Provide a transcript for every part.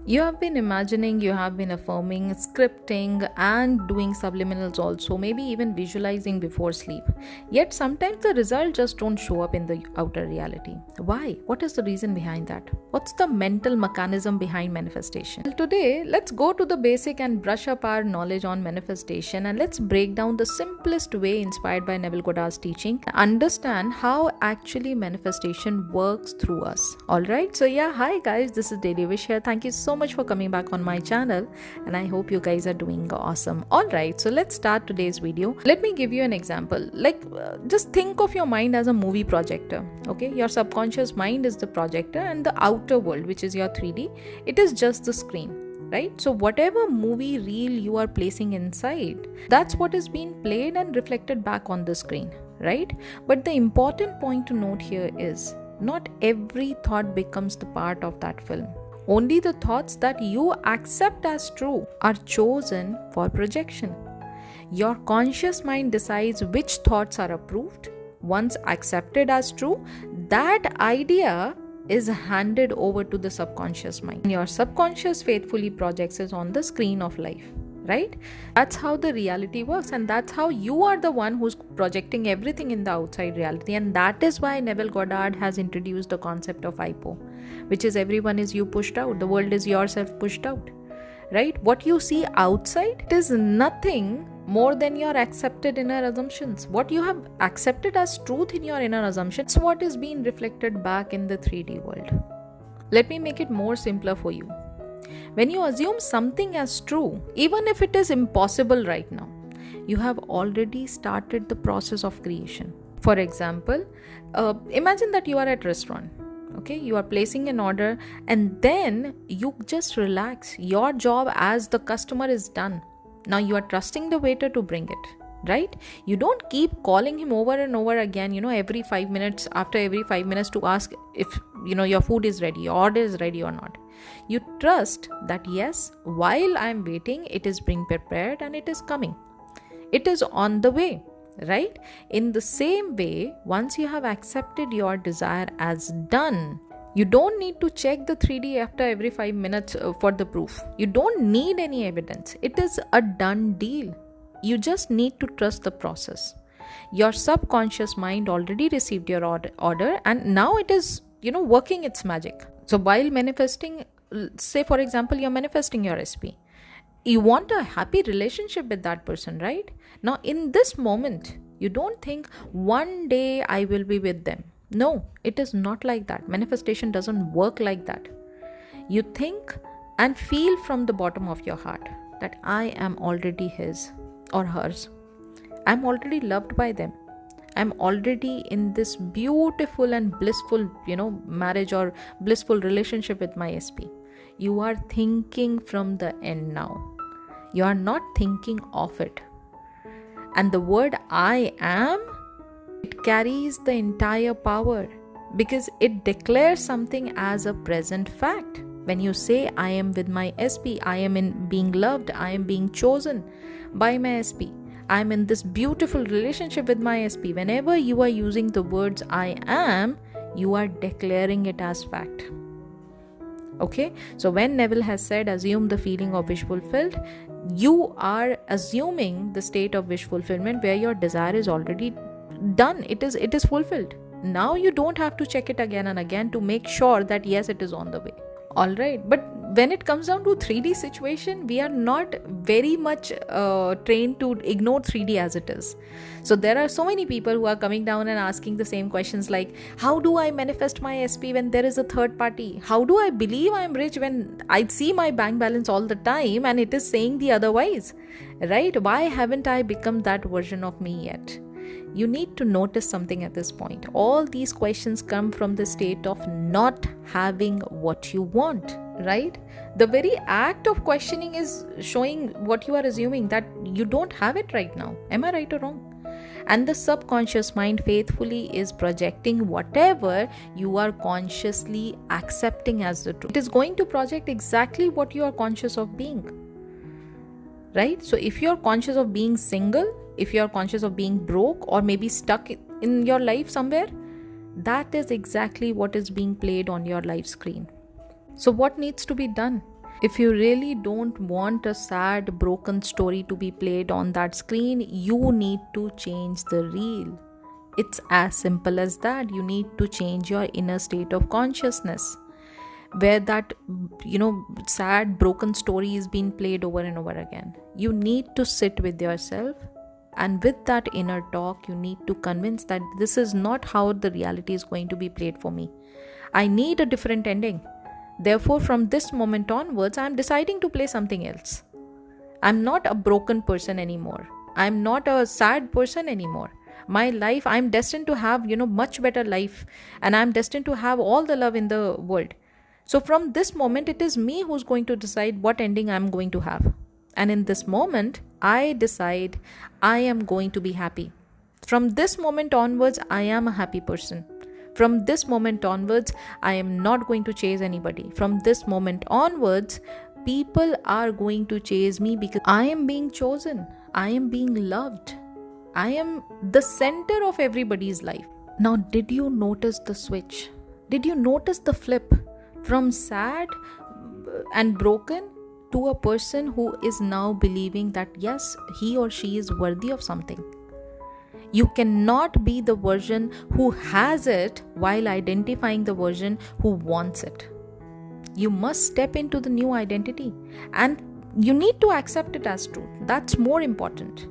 You have been imagining, you have been affirming, scripting, and doing subliminals also, maybe even visualizing before sleep. Yet sometimes the results just don't show up in the outer reality. Why? What is the reason behind that? What's the mental mechanism behind manifestation? Well, today, let's go to the basic and brush up our knowledge on manifestation, and let's break down the simplest way inspired by Neville Goddard's teaching. Understand how actually manifestation works through us. Alright, so yeah, hi guys, this is Daily Wish here. Thank you so much for coming back on my channel, and I hope you guys are doing awesome. Alright, so let's start today's video. Let me give you an example. Just think of your mind as a movie projector. Okay, your subconscious mind is the projector, and the outer world, which is your 3D, it is just the screen. Right? So whatever movie reel you are placing inside, that's what is being played and reflected back on the screen, right? But the important point to note here is not every thought becomes the part of that film. Only the thoughts that you accept as true are chosen for projection. Your conscious mind decides which thoughts are approved. Once accepted as true, that idea is handed over to the subconscious mind. Your subconscious faithfully projects it on the screen of life, right? That's how the reality works, and that's how you are the one who's projecting everything in the outside reality. And that is why Neville Goddard has introduced the concept of IPO, which is everyone is you pushed out, the world is yourself pushed out, right? What you see outside, it is nothing more than your accepted inner assumptions. What you have accepted as truth in your inner assumptions, what is being reflected back in the 3D world. Let me make it more simpler for you. When you assume something as true, even if it is impossible right now, you have already started the process of creation. For example, imagine that you are at a restaurant. Okay, you are placing an order, and then you just relax. Your job as the customer is done. Now you are trusting the waiter to bring it, right? You don't keep calling him over and over again, every 5 minutes, after every 5 minutes, to ask if, your food is ready, your order is ready or not. You trust that yes, while I'm waiting, it is being prepared and it is coming. It is on the way, right? In the same way, once you have accepted your desire as done, you don't need to check the 3D after every 5 minutes for the proof. You don't need any evidence. It is a done deal. You just need to trust the process. Your subconscious mind already received your order, and now it is, working its magic. So while manifesting, say for example, you're manifesting your SP. You want a happy relationship with that person, right? Now in this moment, you don't think one day I will be with them. No, it is not like that. Manifestation doesn't work like that. You think and feel from the bottom of your heart that I am already his or hers. I'm already loved by them. I'm already in this beautiful and blissful, marriage or blissful relationship with my SP. You are thinking from the end now. You are not thinking of it. And the word I am, it carries the entire power because it declares something as a present fact. When you say I am with my SP, I am in being loved, I am being chosen by my SP, I am in this beautiful relationship with my SP. Whenever you are using the words I am, you are declaring it as fact. Okay, so when Neville has said assume the feeling of wish fulfilled, you are assuming the state of wish fulfillment where your desire is already done. It is fulfilled. Now you don't have to check it again and again to make sure that yes, it is on the way. All right, but when it comes down to 3D situation, we are not very much trained to ignore 3D as it is. So there are so many people who are coming down and asking the same questions like, how do I manifest my SP when there is a third party? How do I believe I am rich when I see my bank balance all the time and it is saying the otherwise, right? Why haven't I become that version of me yet? You need to notice something at this point. All these questions come from the state of not having what you want, right? The very act of questioning is showing what you are assuming, that you don't have it right now. Am I right or wrong? And the subconscious mind faithfully is projecting whatever you are consciously accepting as the truth. It is going to project exactly what you are conscious of being, right? So if you are conscious of being single, if you are conscious of being broke or maybe stuck in your life somewhere, that is exactly what is being played on your live screen. So what needs to be done? If you really don't want a sad, broken story to be played on that screen, you need to change the reel. It's as simple as that. You need to change your inner state of consciousness, where that sad, broken story is being played over and over again. You need to sit with yourself, and with that inner talk, you need to convince that this is not how the reality is going to be played for me. I need a different ending. Therefore, from this moment onwards, I'm deciding to play something else. I'm not a broken person anymore. I'm not a sad person anymore. My life, I'm destined to have, much better life, and I'm destined to have all the love in the world. So from this moment, it is me who's going to decide what ending I'm going to have. And in this moment, I decide I am going to be happy. From this moment onwards, I am a happy person. From this moment onwards, I am not going to chase anybody. From this moment onwards, people are going to chase me because I am being chosen. I am being loved. I am the center of everybody's life. Now, did you notice the switch? Did you notice the flip from sad and broken to a person who is now believing that yes, he or she is worthy of something? You cannot be the version who has it while identifying the version who wants it. You must step into the new identity, and you need to accept it as truth. That's more important.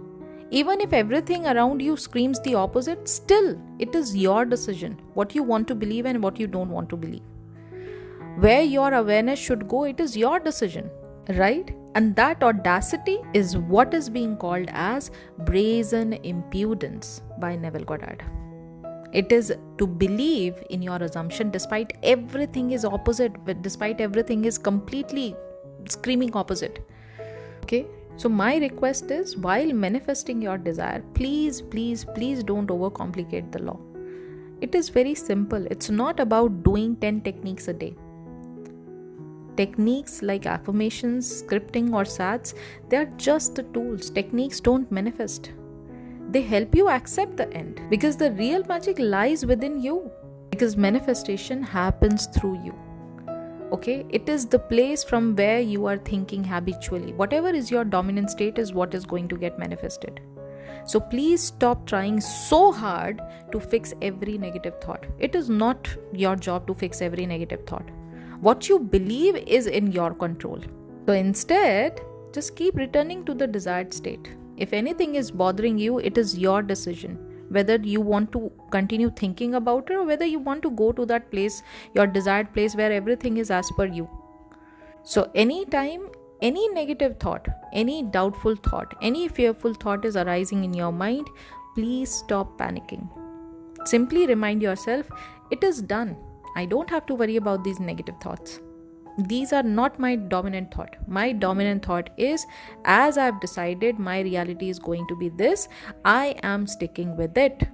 Even if everything around you screams the opposite, still it is your decision what you want to believe and what you don't want to believe. Where your awareness should go, it is your decision, right? And that audacity is what is being called as brazen impudence by Neville Goddard. It is to believe in your assumption despite everything is opposite, despite everything is completely screaming opposite. Okay? So my request is, while manifesting your desire, please don't overcomplicate the law. It is very simple. It's not about doing 10 techniques a day. Techniques like affirmations, scripting or SATs, they are just the tools. Techniques don't manifest. They help you accept the end, because the real magic lies within you, because manifestation happens through you. Okay, it is the place from where you are thinking habitually. Whatever is your dominant state is what is going to get manifested. So please stop trying so hard to fix every negative thought. It is not your job to fix every negative thought. What you believe is in your control. So instead, just keep returning to the desired state. If anything is bothering you, it is your decision. Whether you want to continue thinking about it or whether you want to go to that place, your desired place where everything is as per you. So anytime any negative thought, any doubtful thought, any fearful thought is arising in your mind, please stop panicking. Simply remind yourself, it is done. I don't have to worry about these negative thoughts. These are not my dominant thought. My dominant thought is, as I've decided my reality is going to be this, I am sticking with it.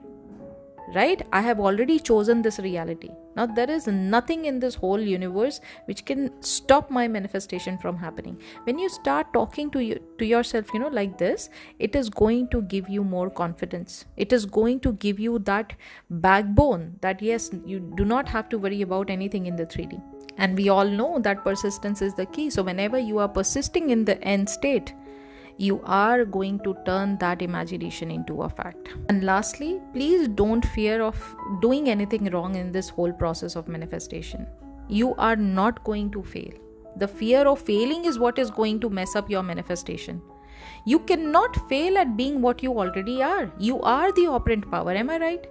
Right? I have already chosen this reality. Now there is nothing in this whole universe which can stop my manifestation from happening. When you start talking to yourself, like this, it is going to give you more confidence. It is going to give you that backbone that yes, you do not have to worry about anything in the 3D. And we all know that persistence is the key. So whenever you are persisting in the end state, you are going to turn that imagination into a fact. And lastly, please don't fear of doing anything wrong in this whole process of manifestation. You are not going to fail. The fear of failing is what is going to mess up your manifestation. You cannot fail at being what you already are. You are the operant power, am I right?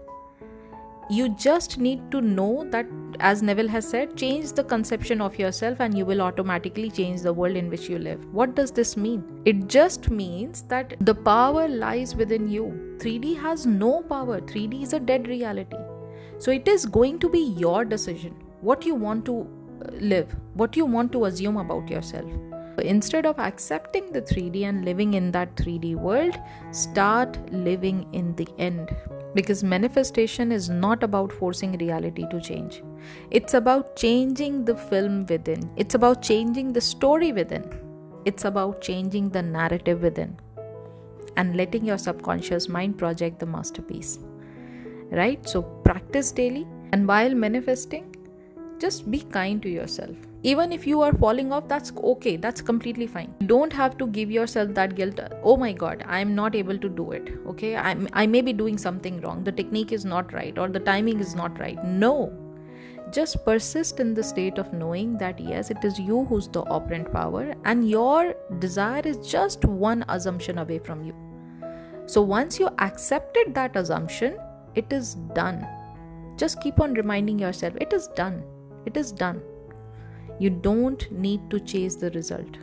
You just need to know that, as Neville has said, change the conception of yourself and you will automatically change the world in which you live. What does this mean? It just means that the power lies within you. 3D has no power. 3D is a dead reality. So it is going to be your decision. What you want to live, what you want to assume about yourself. Instead of accepting the 3D and living in that 3D world, start living in the end. Because manifestation is not about forcing reality to change. It's about changing the film within. It's about changing the story within. It's about changing the narrative within. And letting your subconscious mind project the masterpiece. Right? So practice daily. And while manifesting, just be kind to yourself. Even if you are falling off, that's okay, that's completely fine. You don't have to give yourself that guilt. Oh my god, I am not able to do it. Okay, I may be doing something wrong, the technique is not right, or the timing is not right. No, just persist in the state of knowing that yes, it is you who's the operant power, and your desire is just one assumption away from you. So once you accepted that assumption, it is done. Just keep on reminding yourself, it is done. It is done. You don't need to chase the result.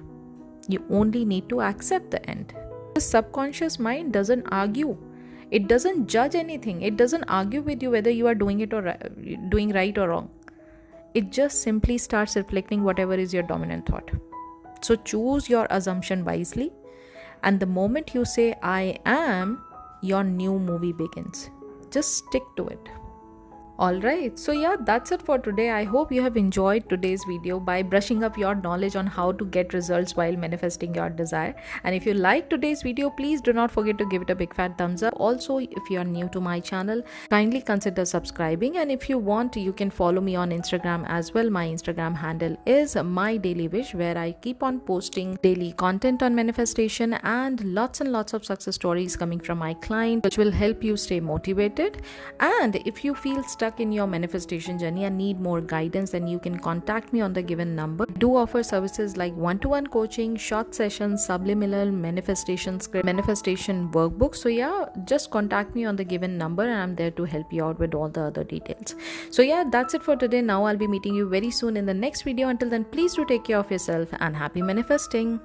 You only need to accept the end. The subconscious mind doesn't argue. It doesn't judge anything. It doesn't argue with you whether you are doing it or doing right or wrong. It just simply starts reflecting whatever is your dominant thought. So choose your assumption wisely. And the moment you say, I am, your new movie begins. Just stick to it. Alright, so yeah, that's it for today. I hope you have enjoyed today's video by brushing up your knowledge on how to get results while manifesting your desire. And if you like today's video, please do not forget to give it a big fat thumbs up. Also, if you are new to my channel, kindly consider subscribing. And if you want, you can follow me on Instagram as well. My Instagram handle is My Daily Wish, where I keep on posting daily content on manifestation and lots of success stories coming from my client, which will help you stay motivated. And if you feel stuck in your manifestation journey and need more guidance, then you can contact me on the given number. I do offer services like one-to-one coaching, short sessions, subliminal manifestation script, manifestation workbooks. So yeah, just contact me on the given number and I'm there to help you out with all the other details. So yeah, that's it for today. Now I'll be meeting you very soon in the next video. Until then, please do take care of yourself and happy manifesting.